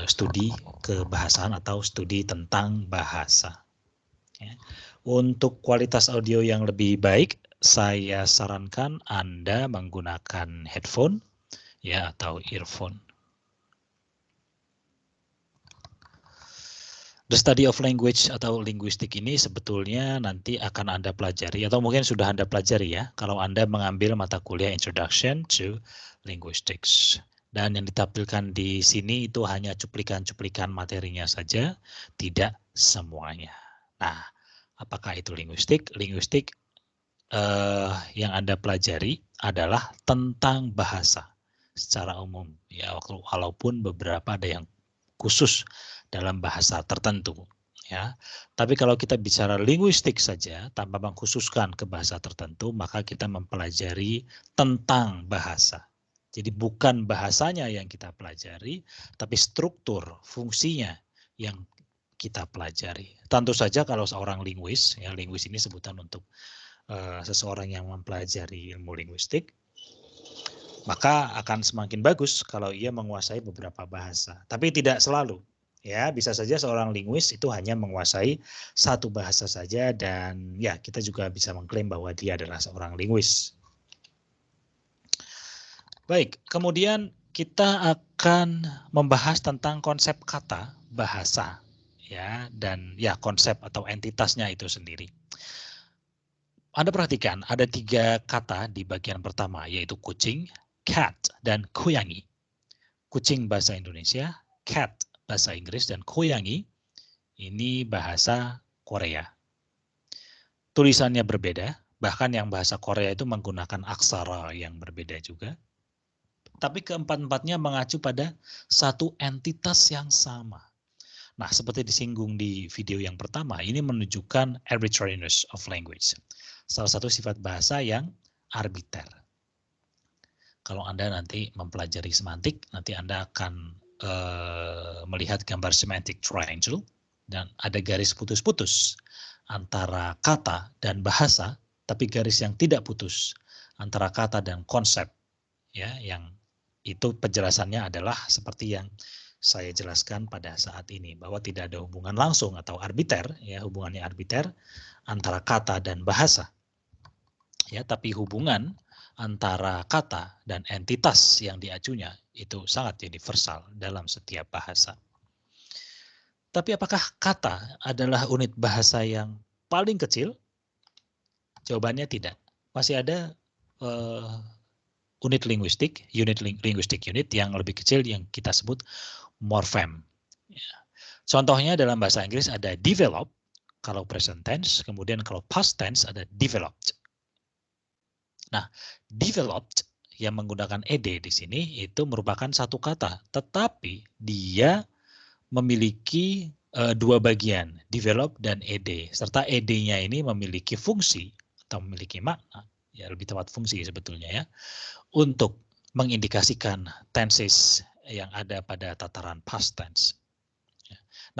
studi kebahasaan atau studi tentang bahasa. Ya. Untuk kualitas audio yang lebih baik, saya sarankan Anda menggunakan headphone ya atau earphone. The study of language atau linguistik ini sebetulnya nanti akan Anda pelajari atau mungkin sudah Anda pelajari ya kalau Anda mengambil mata kuliah Introduction to Linguistics. Dan yang ditampilkan di sini itu hanya cuplikan-cuplikan materinya saja, tidak semuanya. Nah, apakah itu linguistik? Linguistik yang Anda pelajari adalah tentang bahasa secara umum ya, walaupun beberapa ada yang khusus dalam bahasa tertentu ya. Tapi kalau kita bicara linguistik saja tanpa mengkhususkan ke bahasa tertentu, maka kita mempelajari tentang bahasa. Jadi bukan bahasanya yang kita pelajari, tapi struktur, fungsinya yang kita pelajari. Tentu saja kalau seorang linguis, ya linguis ini sebutan untuk seseorang yang mempelajari ilmu linguistik, maka akan semakin bagus kalau ia menguasai beberapa bahasa. Tapi tidak selalu. Ya, bisa saja seorang linguis itu hanya menguasai satu bahasa saja dan ya kita juga bisa mengklaim bahwa dia adalah seorang linguis. Baik, kemudian kita akan membahas tentang konsep kata bahasa ya dan ya konsep atau entitasnya itu sendiri. Anda perhatikan ada 3 kata di bagian pertama yaitu kucing, cat, dan koyangi. Kucing bahasa Indonesia, cat bahasa Inggris, dan koyangi ini bahasa Korea. Tulisannya berbeda, bahkan yang bahasa Korea itu menggunakan aksara yang berbeda juga. Tapi keempat-empatnya mengacu pada satu entitas yang sama. Nah, seperti disinggung di video yang pertama, ini menunjukkan arbitrariness of language. Salah satu sifat bahasa yang arbiter. Kalau Anda nanti mempelajari semantik, nanti Anda akan melihat gambar semantic triangle dan ada garis putus-putus antara kata dan bahasa, tapi garis yang tidak putus antara kata dan konsep. Ya, yang itu penjelasannya adalah seperti yang saya jelaskan pada saat ini, bahwa tidak ada hubungan langsung atau arbiter, ya hubungannya arbiter antara kata dan bahasa. Ya, tapi hubungan antara kata dan entitas yang diacunya itu sangat universal dalam setiap bahasa. Tapi apakah kata adalah unit bahasa yang paling kecil? Jawabannya tidak. Masih ada unit linguistik unit yang lebih kecil yang kita sebut morfem. Contohnya dalam bahasa Inggris ada develop kalau present tense, kemudian kalau past tense ada developed. Nah, developed yang menggunakan ed di sini itu merupakan satu kata, tetapi dia memiliki 2 bagian, develop dan ed, serta ed-nya ini memiliki fungsi atau memiliki makna, ya lebih tepat fungsi sebetulnya ya, untuk mengindikasikan tenses yang ada pada tataran past tense.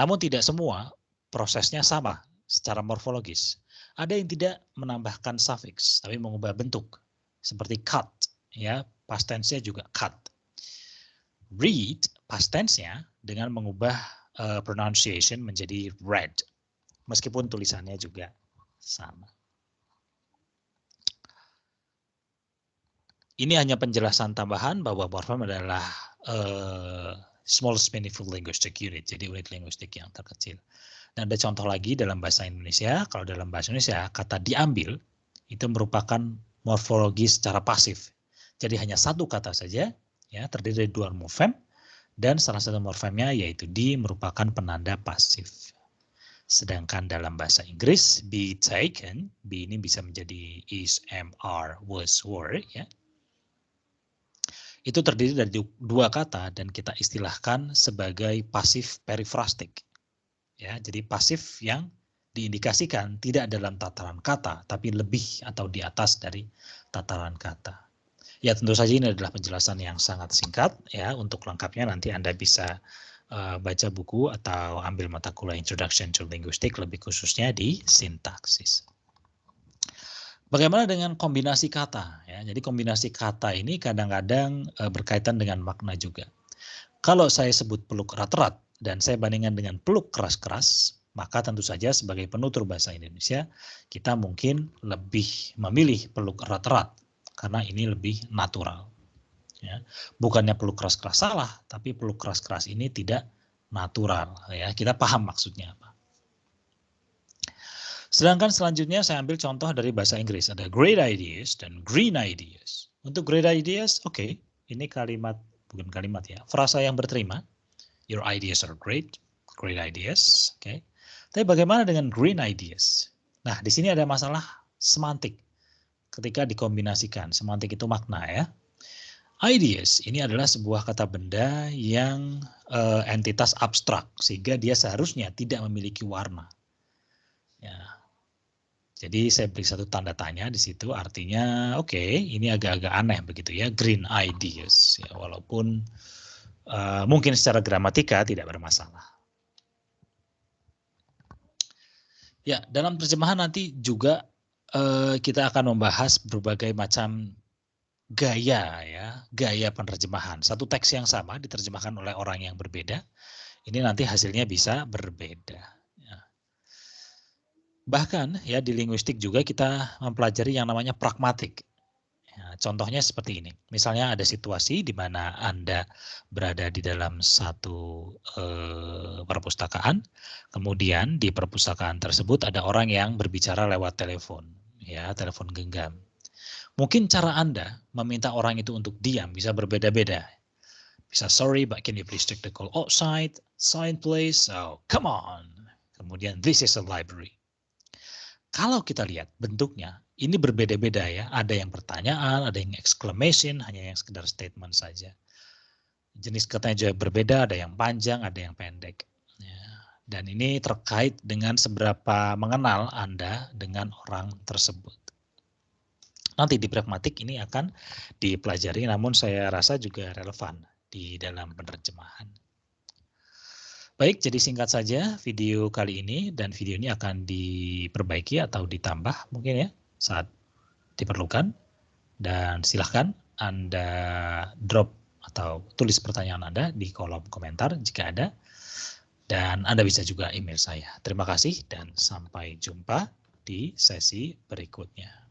Namun tidak semua prosesnya sama secara morfologis. Ada yang tidak menambahkan suffix, tapi mengubah bentuk. Seperti cut, ya past tense-nya juga cut. Read, past tense-nya dengan mengubah pronunciation menjadi read. Meskipun tulisannya juga sama. Ini hanya penjelasan tambahan bahwa morfem adalah smallest meaningful linguistic unit, jadi unit linguistik yang terkecil. Dan ada contoh lagi dalam bahasa Indonesia, kalau dalam bahasa Indonesia kata diambil itu merupakan morfologi secara pasif. Jadi hanya satu kata saja, ya terdiri dari 2 morfem, dan salah satu morfemnya yaitu di merupakan penanda pasif. Sedangkan dalam bahasa Inggris, be taken, be ini bisa menjadi is, am, are, was, were, ya. Itu terdiri dari 2 kata dan kita istilahkan sebagai pasif perifrastik. Ya, jadi pasif yang diindikasikan tidak dalam tataran kata, tapi lebih atau di atas dari tataran kata. Ya tentu saja ini adalah penjelasan yang sangat singkat ya. Untuk lengkapnya nanti Anda bisa baca buku atau ambil mata kuliah Introduction to Linguistics lebih khususnya di sintaksis. Bagaimana dengan kombinasi kata? Ya, jadi kombinasi kata ini kadang-kadang berkaitan dengan makna juga. Kalau saya sebut peluk erat-erat dan saya bandingkan dengan peluk keras-keras, maka tentu saja sebagai penutur bahasa Indonesia, kita mungkin lebih memilih peluk erat-erat karena ini lebih natural. Ya. Bukannya peluk keras-keras salah, tapi peluk keras-keras ini tidak natural. Ya. Kita paham maksudnya apa. Sedangkan selanjutnya saya ambil contoh dari bahasa Inggris. Ada great ideas dan green ideas. Untuk great ideas, oke, ini kalimat, bukan kalimat ya, frasa yang berterima. Your ideas are great, great ideas. Oke. Tapi bagaimana dengan green ideas? Nah, di sini ada masalah semantik ketika dikombinasikan. Semantik itu makna ya. Ideas ini adalah sebuah kata benda yang entitas abstrak sehingga dia seharusnya tidak memiliki warna. Ya. Jadi saya beri satu tanda tanya di situ artinya oke, ini agak-agak aneh begitu ya, green ideas ya, walaupun mungkin secara gramatika tidak bermasalah. Ya, dalam terjemahan nanti juga kita akan membahas berbagai macam gaya ya, gaya penerjemahan. Satu teks yang sama diterjemahkan oleh orang yang berbeda, ini nanti hasilnya bisa berbeda. Ya. Bahkan ya di linguistik juga kita mempelajari yang namanya pragmatik. Ya, contohnya seperti ini. Misalnya ada situasi di mana Anda berada di dalam satu perpustakaan, kemudian di perpustakaan tersebut ada orang yang berbicara lewat telepon, ya telepon genggam. Mungkin cara Anda meminta orang itu untuk diam bisa berbeda-beda. Bisa sorry, but can you please take the call outside? Sign please. Oh, come on. Kemudian this is a library. Kalau kita lihat bentuknya, ini berbeda-beda ya. Ada yang pertanyaan, ada yang exclamation, hanya yang sekedar statement saja. Jenis katanya juga berbeda, ada yang panjang, ada yang pendek. Ya. Dan ini terkait dengan seberapa mengenal Anda dengan orang tersebut. Nanti di pragmatik ini akan dipelajari, namun saya rasa juga relevan di dalam penerjemahan. Baik, jadi singkat saja video kali ini, dan video ini akan diperbaiki atau ditambah mungkin ya saat diperlukan. Dan silahkan Anda drop atau tulis pertanyaan Anda di kolom komentar jika ada. Dan Anda bisa juga email saya. Terima kasih dan sampai jumpa di sesi berikutnya.